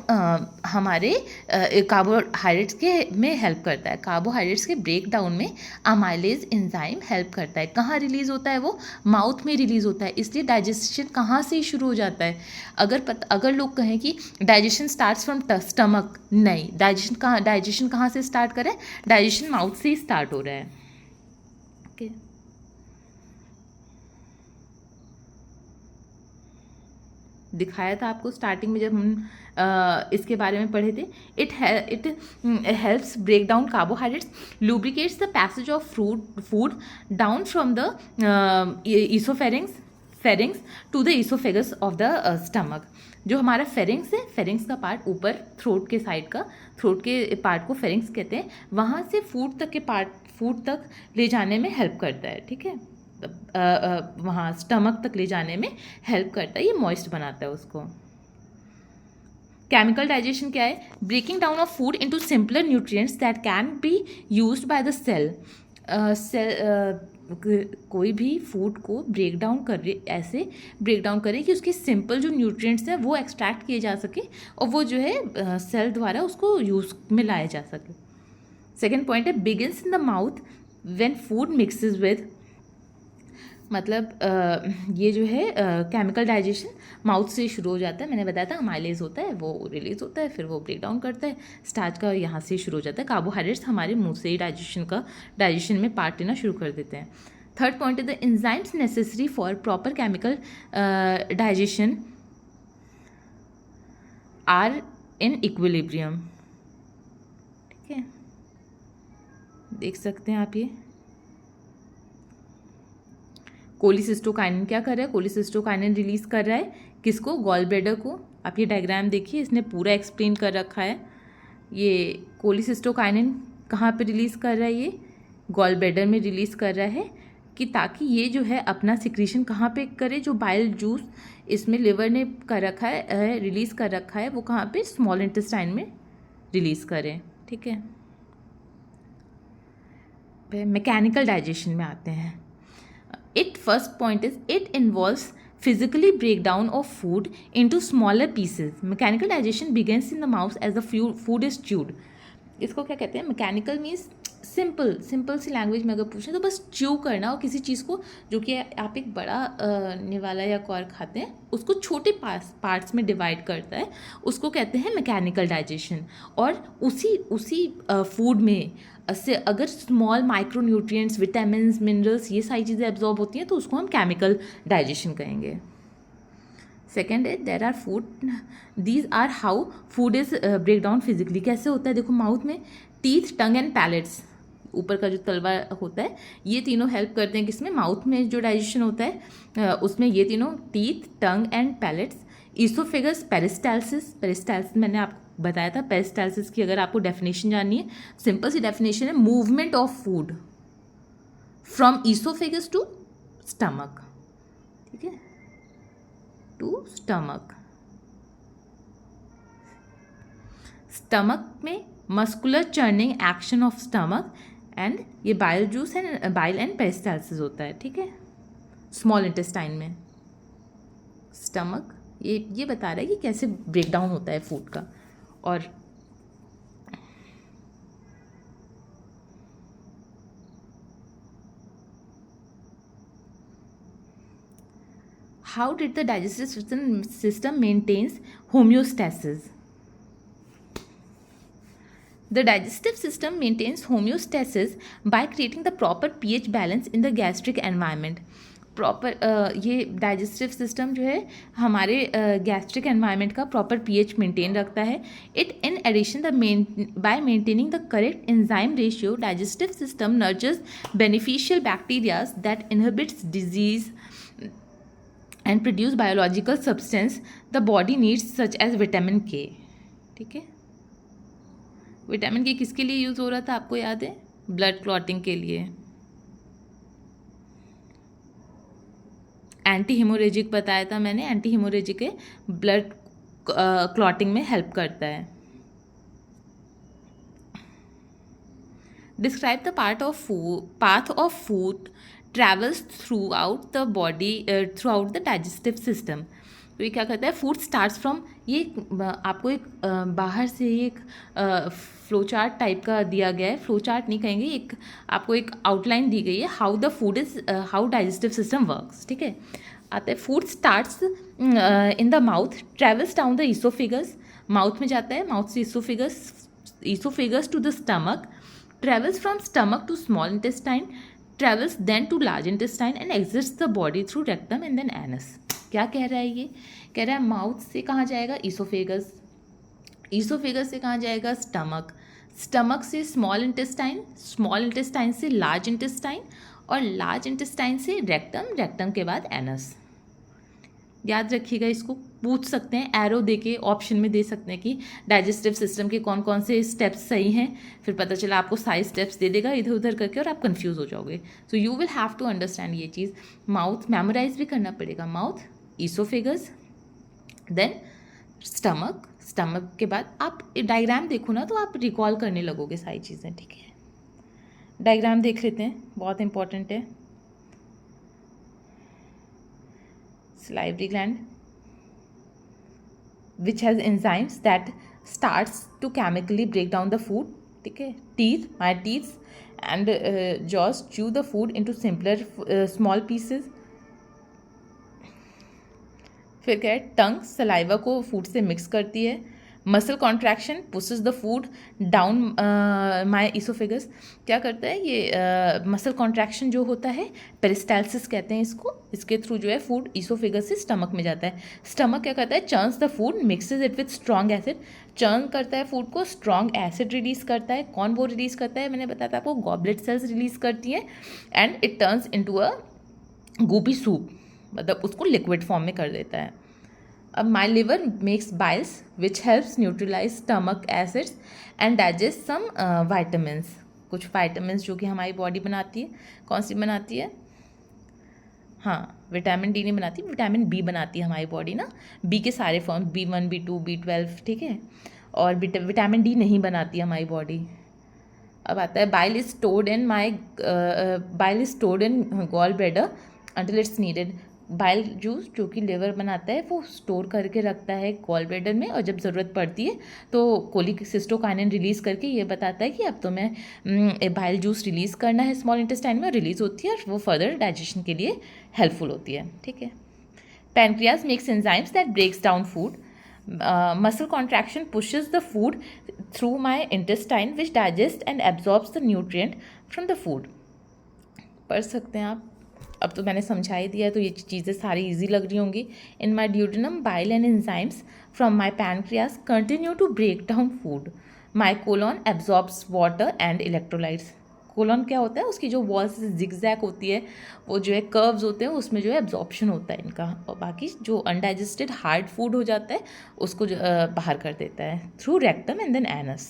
हमारे कार्बोहाइड्रेट्स के में हेल्प करता है। कार्बोहाइड्रेट्स के ब्रेक डाउन में अमाइलेज एंजाइम हेल्प करता है। कहाँ रिलीज़ होता है वो, माउथ में रिलीज़ होता है, इसलिए डाइजेशन कहाँ से शुरू हो जाता है। अगर लोग कहें कि डाइजेशन स्टार्ट्स फ्रॉम स्टमक, नहीं, डाइजेशन कहाँ से स्टार्ट करें, डाइजेशन माउथ से ही स्टार्ट हो रहा है। ओके, दिखाया था आपको स्टार्टिंग में जब हम इसके बारे में पढ़े थे। It helps break down carbohydrates, lubricates the passage of food down from the pharynx to the oesophagus of the stomach. जो हमारा फेरिंग्स है, फेरिंग्स का पार्ट ऊपर थ्रोट के साइड का, थ्रोट के पार्ट को फेरिंग्स कहते हैं, वहाँ से फूड तक ले जाने में हेल्प करता है। ठीक है, वहाँ स्टमक तक ले जाने में हेल्प करता है, ये मॉइस्ट बनाता है उसको। केमिकल डाइजेशन क्या है, breaking down of food into simpler nutrients that can be used by the cell. कोई भी फूड को ब्रेक डाउन करे कि उसके सिंपल जो न्यूट्रिएंट्स हैं वो एक्सट्रैक्ट किए जा सके और वो जो है सेल द्वारा उसको यूज में लाया जा सके। सेकेंड पॉइंट है begins in the mouth when food mixes with, मतलब ये जो है केमिकल डाइजेशन माउथ से शुरू हो जाता है। मैंने बताया था अमाइलेज होता है, वो रिलीज होता है, फिर वो ब्रेक डाउन करता है, स्टार्च का यहाँ से शुरू हो जाता है। कार्बोहाइड्रेट्स हमारे मुंह से ही डाइजेशन में पार्ट लेना शुरू कर देते हैं। थर्ड पॉइंट है the enzymes necessary for proper chemical digestion are in equilibrium. ठीक है, देख सकते हैं आप ये कोलिसिस्टोकाइनिन क्या कर रहा है, कोलिसिस्टोकाइनिन रिलीज कर रहा है किसको, गॉल ब्लैडर को। आप ये डायग्राम देखिए, इसने पूरा एक्सप्लेन कर रखा है। ये कोलिसिस्टोकाइनिन कहाँ पे रिलीज़ कर रहा है, ये गॉल ब्लैडर में रिलीज़ कर रहा है कि ताकि ये जो है अपना सिक्रीशन कहाँ पे करे, जो बाइल जूस इसमें लिवर ने कर रखा है, रिलीज़ कर रखा है, वो कहाँ पे, स्मॉल इंटेस्टाइन में रिलीज़ करें, ठीक है। मैकेनिकल डाइजेशन में आते हैं। It first point is it involves physically breakdown of food into smaller pieces. Mechanical digestion begins in the mouth as the food is chewed. इसको क्या कहते हैं, मैकेनिकल मीन्स सिंपल सी लैंग्वेज में अगर पूछें तो बस च्यू करना, और किसी चीज़ को जो कि आप एक बड़ा निवाला या कौर खाते हैं उसको छोटे पार्ट्स में डिवाइड करता है, उसको कहते हैं मैकेनिकल डाइजेशन। और उसी फूड में से अगर small micro nutrients, vitamins, minerals, ये सारी चीज़ें एब्जॉर्ब होती हैं तो उसको हम केमिकल डाइजेशन कहेंगे। सेकेंड है there are food, these are how food is break down physically. कैसे होता है, देखो माउथ में टीथ, टंग एंड पैलेट्स, ऊपर का जो तलवा होता है, ये तीनों हेल्प करते हैं किसमें, माउथ में जो डाइजेशन होता है उसमें ये तीनों, teeth, tongue and palates. Oesophagus, peristalsis मैंने आपको बताया था। पेरिस्टाल्सिस की अगर आपको डेफिनेशन जाननी है, सिंपल सी डेफिनेशन है, movement of food from oesophagus to stomach, ठीक है, टू स्टमक। स्टमक में muscular churning action of stomach and ये bile juice and bile and peristalsis होता है, ठीक है, स्मॉल इंटेस्टाइन में। स्टमक ये बता रहा है कि कैसे ब्रेक डाउन होता है फूड का। और how did the digestive system maintains homeostasis. The digestive system maintains homeostasis by creating the proper pH balance in the gastric environment. ये डाइजेस्टिव सिस्टम जो है हमारे गैस्ट्रिक एनवायरनमेंट का प्रॉपर पीएच मेंटेन रखता है। It in addition by maintaining the correct enzyme ratio, digestive system nurtures beneficial bacterias that inhibits disease and produce biological substance the body needs such as vitamin K, ठीक है। Vitamin के किसके लिए use हो रहा था आपको याद है, ब्लड क्लॉटिंग के लिए, एंटी हीमोरेजिक बताया था मैंने, एंटी हीमोरेजिक है, ब्लड क्लॉटिंग में हेल्प करता है। Describe the path of food travels through out the body, through out the digestive system. तो ये क्या कहता है, फूड स्टार्ट्स फ्रॉम, ये आपको एक बाहर से एक फ्लो चार्ट टाइप का दिया गया है, फ्लो चार्ट नहीं कहेंगे, एक आपको एक आउटलाइन दी गई है, how the food is, how digestive system works, ठीक है। आता है food starts in the mouth, travels down the oesophagus, mouth में जाता है, माउथ से oesophagus to the stomach, travels from stomach to small intestine, travels then to large intestine and exits the body through rectum and then anus. क्या कह रहा है ये, कह रहा है माउथ से कहाँ जाएगा, ईसोफेगस, ईसोफेगस से कहाँ जाएगा, स्टमक, स्टमक से स्मॉल इंटेस्टाइन, स्मॉल इंटेस्टाइन से लार्ज इंटेस्टाइन, और लार्ज इंटेस्टाइन से रेक्टम, रेक्टम के बाद एनस। याद रखिएगा, इसको पूछ सकते हैं, एरो देके ऑप्शन में दे सकते हैं कि डाइजेस्टिव सिस्टम के कौन कौन से स्टेप्स सही हैं, फिर पता चला आपको सारे स्टेप्स दे देगा इधर उधर करके और आप कंफ्यूज हो जाओगे। So you will have to understand ये चीज़, माउथ मेमोराइज भी करना पड़ेगा, mouth, oesophagus, then stomach, stomach के बाद आप डायग्राम देखो ना तो आप रिकॉल करने लगोगे सारी चीज़ें, ठीक है। डायग्राम देख लेते हैं, बहुत इंपॉर्टेंट है। salivary gland which has enzymes that starts to chemically break down the food, ठीक है। teeth, my teeth and jaws chew the food into simpler small pieces। फिर क्या है, टंग सलाइवा को फूड से मिक्स करती है, muscle contraction pushes the food down my oesophagus. क्या करता है ये मसल कॉन्ट्रैक्शन जो होता है, पेरिस्टाल्सिस कहते हैं इसको, इसके थ्रू जो है फूड ईसोफेगस से स्टमक में जाता है। स्टमक क्या करता है, churns the food, mixes it with strong acid, churn करता है फूड को, स्ट्रॉन्ग एसिड रिलीज करता है। कौन वो रिलीज करता है, मैंने बताया था आपको, गॉबलेट सेल्स रिलीज करती हैं, and it turns into a goopy soup, मतलब उसको लिक्विड फॉर्म में कर देता है। अब my liver makes biles which helps neutralise stomach acids and digest some vitamins, कुछ वाइटामिन्स जो कि हमारी बॉडी बनाती है, कौन सी बनाती है, हाँ, विटामिन डी नहीं बनाती, विटामिन बी बनाती है हमारी बॉडी ना, बी के सारे फॉर्म B1 B2 B12, ठीक है, और विटामिन डी नहीं बनाती हमारी बॉडी। अब आता है bile is stored in gall bladder until it's needed. Bile juice जो कि लिवर बनाता है वो स्टोर करके रखता है गॉल ब्लैडर में, और जब ज़रूरत पड़ती है तो कोलिसिस्टोकाइनिन रिलीज़ करके ये बताता है कि अब तो मैं बाइल जूस रिलीज़ करना है स्मॉल इंटेस्टाइन में, और रिलीज़ होती है और वो फर्दर डाइजेशन के लिए हेल्पफुल होती है, ठीक है। Pancreas makes enzymes that breaks down food. Muscle contraction pushes the food through my intestine which digests and absorbs the nutrient from the food. पढ़ सकते हैं आप, अब तो मैंने समझा ही दिया है तो ये चीज़ें सारी इजी लग रही होंगी। In my duodenum bile and enzymes from my pancreas continue to break down food. My colon absorbs water and electrolytes. Colon क्या होता है, उसकी जो वॉल्स जिगजैग होती है, वो जो है कर्व्स होते हैं, उसमें जो है एब्जॉर्प्शन होता है इनका, और बाकी जो अनडाइजेस्टेड हार्ड फूड हो जाता है उसको बाहर कर देता है through rectum and then anus.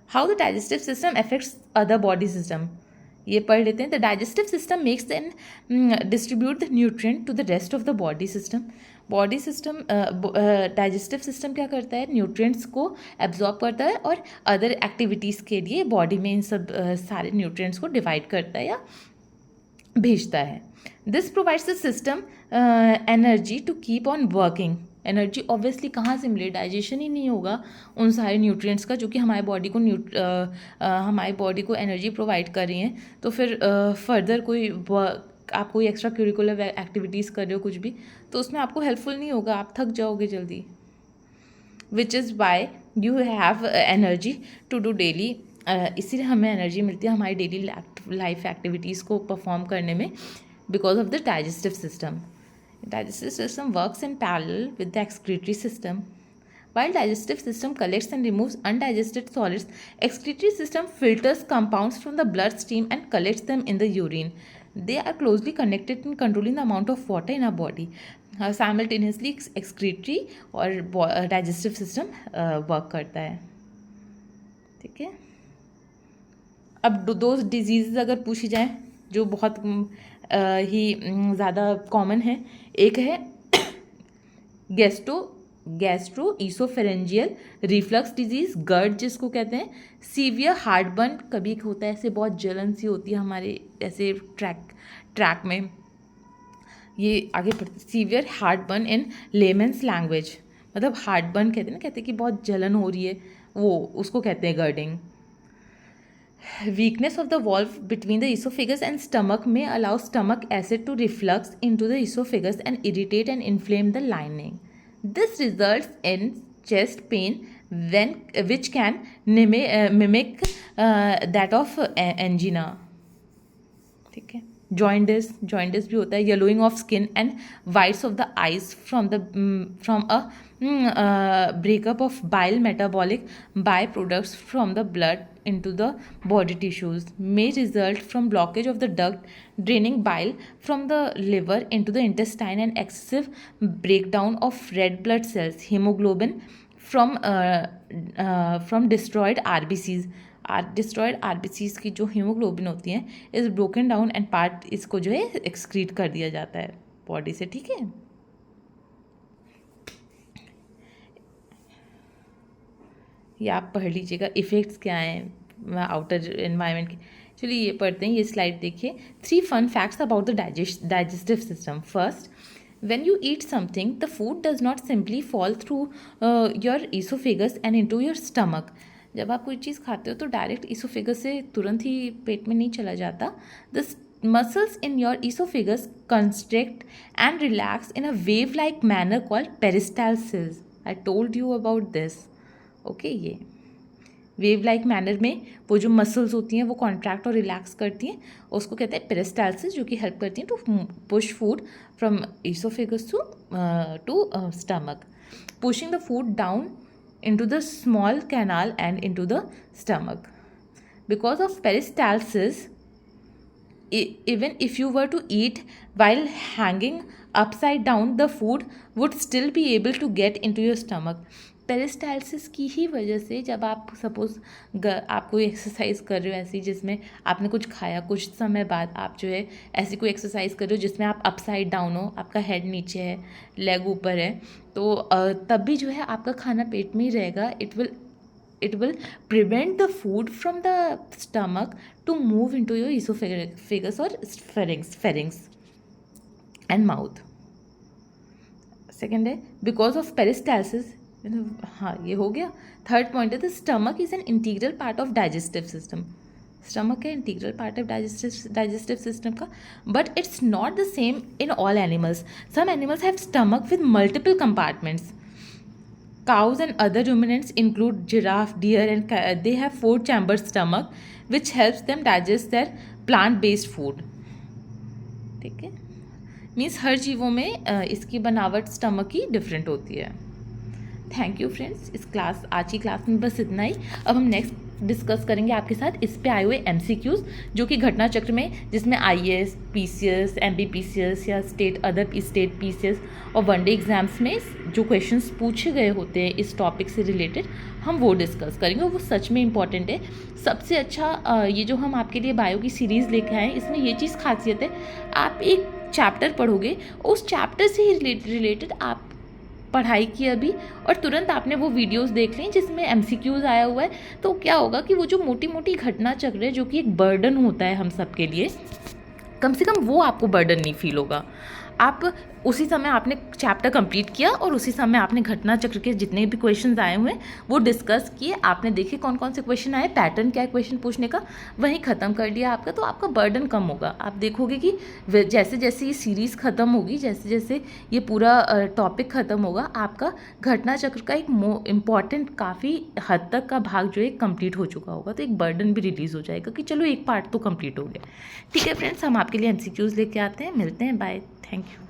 How the digestive system affects other body system, ये पढ़ लेते हैं। The digestive system makes then distribute the nutrient to the rest of the body system. Body system digestive system क्या करता है, nutrients को absorb करता है और अदर एक्टिविटीज़ के लिए बॉडी में इन सब सारे न्यूट्रिएंट्स को डिवाइड करता है या भेजता है। This provides the system energy to keep on working. Energy obviously कहाँ से मिले, डाइजेशन ही नहीं होगा उन सारे न्यूट्रिएंट्स का जो कि हमारी बॉडी को एनर्जी प्रोवाइड कर रही हैं, तो फिर फर्दर कोई आप कोई एक्स्ट्रा करिकुलर एक्टिविटीज़ कर रहे हो कुछ भी, तो उसमें आपको हेल्पफुल नहीं होगा, आप थक जाओगे जल्दी। Which is why you have energy to do daily, इसीलिए हमें एनर्जी मिलती है हमारी डेली लाइफ एक्टिविटीज़ को परफॉर्म करने में, because of the digestive system. Digestive system works in parallel with the excretory system. While digestive system collects and removes undigested solids, excretory system filters compounds from the bloodstream and collects them in the urine. They are closely connected in controlling the amount of water in our body. Simultaneously excretory और digestive system work करता है, ठीक है। अब दो disease अगर पूछी जाए जो बहुत ही ज़्यादा कॉमन है, एक है गैस्ट्रो ईसोफेरेंजियल रिफ्लक्स डिजीज़, GERD जिसको कहते हैं। सीवियर हार्टबर्न, कभी होता है ऐसे बहुत जलन सी होती है हमारे ऐसे ट्रैक में, ये आगे पढ़ते। सीवियर हार्टबर्न इन लेमन्स लैंग्वेज, मतलब हार्टबर्न कहते हैं ना, कहते हैं कि बहुत जलन हो रही है, वो उसको कहते हैं गर्डिंग। Weakness of the valve between the esophagus and stomach may allow stomach acid to reflux into the esophagus and irritate and inflame the lining. This results in chest pain which can mimic that of angina. ठीक है। Jaundice भी होता है। Yellowing of skin and whites of the eyes from a breakup of bile metabolic byproducts from the blood into the body tissues may result from blockage of the duct draining bile from the liver into the intestine and excessive breakdown of red blood cells, hemoglobin from destroyed RBCs. Destroyed RBCs की जो haemoglobin होती हैं is broken down and part इसको जो है excrete कर दिया जाता है बॉडी से, ठीक है। ये आप पढ़ लीजिएगा इफ़ेक्ट्स क्या हैं आउटर एनवायरनमेंट के। चलिए ये पढ़ते हैं, ये स्लाइड देखिए। 3 fun facts about the digestive system. First, when you eat something, the food does not simply fall through your esophagus and into your stomach. जब आप कोई चीज़ खाते हो तो डायरेक्ट ईसोफेगस से तुरंत ही पेट में नहीं चला जाता। The muscles in your oesophagus constrict and relax in a wave like manner called peristalsis. I told you about this, okay. ये वेव लाइक मैनर में वो जो मसल्स होती हैं वो कॉन्ट्रैक्ट और रिलैक्स करती हैं, उसको कहते हैं पेरिस्टाल्सिस, जो कि हेल्प करती हैं to push food from oesophagus to stomach, pushing the food down into the small canal and into the stomach. Because of peristalsis, even if you were to eat while hanging upside down, the food would still be able to get into your stomach. Peristalsis की ही वजह से जब आप suppose आप कोई exercise कर रहे हो ऐसी जिसमें आपने कुछ खाया, कुछ समय बाद आप जो है ऐसी कोई एक्सरसाइज कर रहे हो जिसमें आप अपसाइड डाउन हो, आपका हेड नीचे है, लेग ऊपर है, तो तब भी जो है आपका खाना पेट में ही रहेगा. it will prevent the food from the stomach to move into your esophagus or pharynx and mouth. Second है बिकॉज ऑफ पेरिस्टालसिस. हाँ, ये हो गया. थर्ड पॉइंट है the stomach is an integral part of digestive system. Stomach है integral part of digestive system का, but it's not the same in all animals. Some animals have stomach with multiple compartments. Cows and other ruminants include giraffe, deer, and they have 4-chamber stomach, which helps them digest their plant-based food. ठीक है, means हर जीवों में इसकी बनावट stomach की different होती है. Thank you friends. आज की क्लास में बस इतना ही. अब हम नेक्स्ट डिस्कस करेंगे आपके साथ इस पे आए हुए MCQs, जो कि घटना चक्र में जिसमें IAS, PCS, MBPCS या अदर स्टेट PCS और वनडे एग्जाम्स में जो क्वेश्चंस पूछे गए होते हैं इस टॉपिक से रिलेटेड, हम वो डिस्कस करेंगे. वो सच में इम्पॉर्टेंट है. सबसे अच्छा ये जो हम आपके लिए बायो की सीरीज़ लेके आए हैं, इसमें ये चीज़ खासियत है, आप एक चैप्टर पढ़ोगे, उस चैप्टर से ही रिलेटेड आप पढ़ाई की अभी और तुरंत आपने वो वीडियोस देख ली जिसमें MCQs आया हुआ है, तो क्या होगा कि वो जो मोटी मोटी घटना चक्र है जो कि एक बर्डन होता है हम सब के लिए, कम से कम वो आपको बर्डन नहीं फील होगा. आप उसी समय आपने चैप्टर कंप्लीट किया और उसी समय आपने घटना चक्र के जितने भी क्वेश्चंस आए हुए हैं वो डिस्कस किए, आपने देखे कौन कौन से क्वेश्चन आए, पैटर्न क्या है क्वेश्चन पूछने का, वहीं ख़त्म कर दिया आपका. तो आपका बर्डन कम होगा. आप देखोगे कि जैसे जैसे ये सीरीज़ ख़त्म होगी, जैसे जैसे ये पूरा टॉपिक ख़त्म होगा, आपका घटना चक्र का एक इम्पॉर्टेंट काफ़ी हद तक का भाग जो है कंप्लीट हो चुका होगा. तो एक बर्डन भी रिलीज़ हो जाएगा कि चलो एक पार्ट तो कंप्लीट हो गया. ठीक है फ्रेंड्स, हम आपके लिए MCQs लेके आते हैं. मिलते हैं. बाय. Thank you.